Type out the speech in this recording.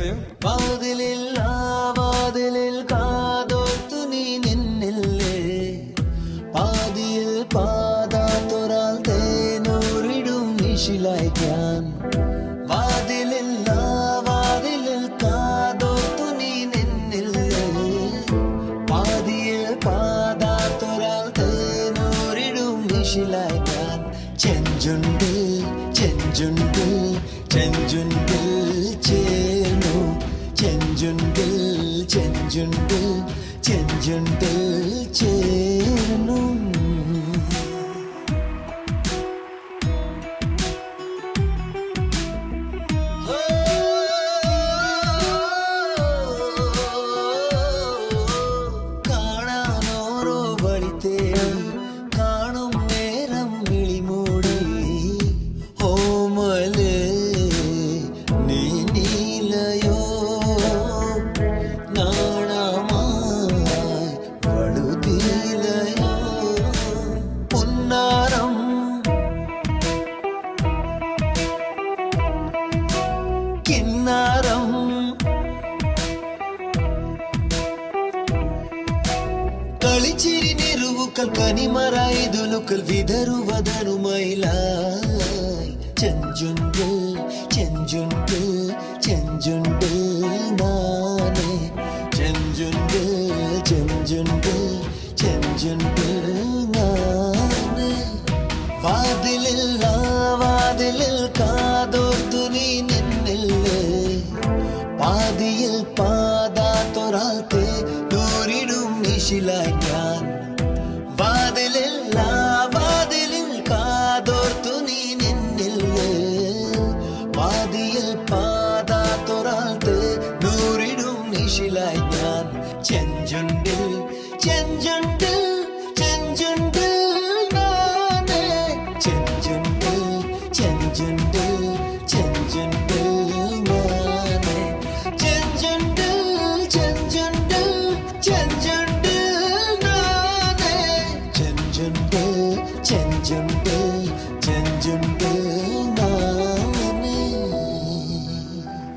FM. വാതിലിൽ കാതോർത്തു നീ നിന്നില്ലേ, പാതിയിൽ പാതാത്തൊരാൾ തേനൂറിടും നിശിലായിക്കാൻ. വാതിലിൽ കാതോർത്തു നീ നിന്നില്ലേ, പാതിയിൽ പാതാത്തൊരാൾ തേനൂറിടും നിശിലായിക്കാൻ. ചെഞ്ചുണ്ടിൽ ചെഞ്ചുണ്ടിൽ ചെഞ്ചുണ്ടിൽ ചേർന്നു, ചെഞ്ചുണ്ടിൽ ചെഞ്ചുണ്ടിൽ ചെഞ്ചുണ്ടിൽ ചേർന്നു. കാണാനോരോ വഴി തേടി കാണും നേരം വിളിമൂടി, ഓമലേ നീ നീലയോ നാണമായി പടുതീലയോ. പുന്നാരം കിന്നാരം കളിച്ചിരി നിറുവുക്കൽ കനിമറായിതുലുക്കൽ വിതറുവതനു മൈലായി. ചെഞ്ചുണ്ടിൽ ചെഞ്ചുണ്ടിൽ ചെഞ്ചുണ്ടിൽ നാനേ, ചെഞ്ചുണ്ടിൽ ചെഞ്ചുണ്ടിൽ ചെഞ്ചുണ്ടിൽ നാനേ. വാതിലിൽ കാതോർത്തു നീ നിന്നില്ലേ, പാതിയിൽ പാതാത്തൊരാൾ തേനൂറിടും നിശിലായി ഞാൻ. വാതിലിൽ കാതോർത്തു നീ നിന്നില്ലേ, പാതിയിൽ പാതാത്തൊരാൾ തേനൂറിടും നിശിലായി ഞാൻ. ചെഞ്ചുണ്ടിൽ ചെഞ്ചുണ്ടിൽ ചെഞ്ചുണ്ടിൽ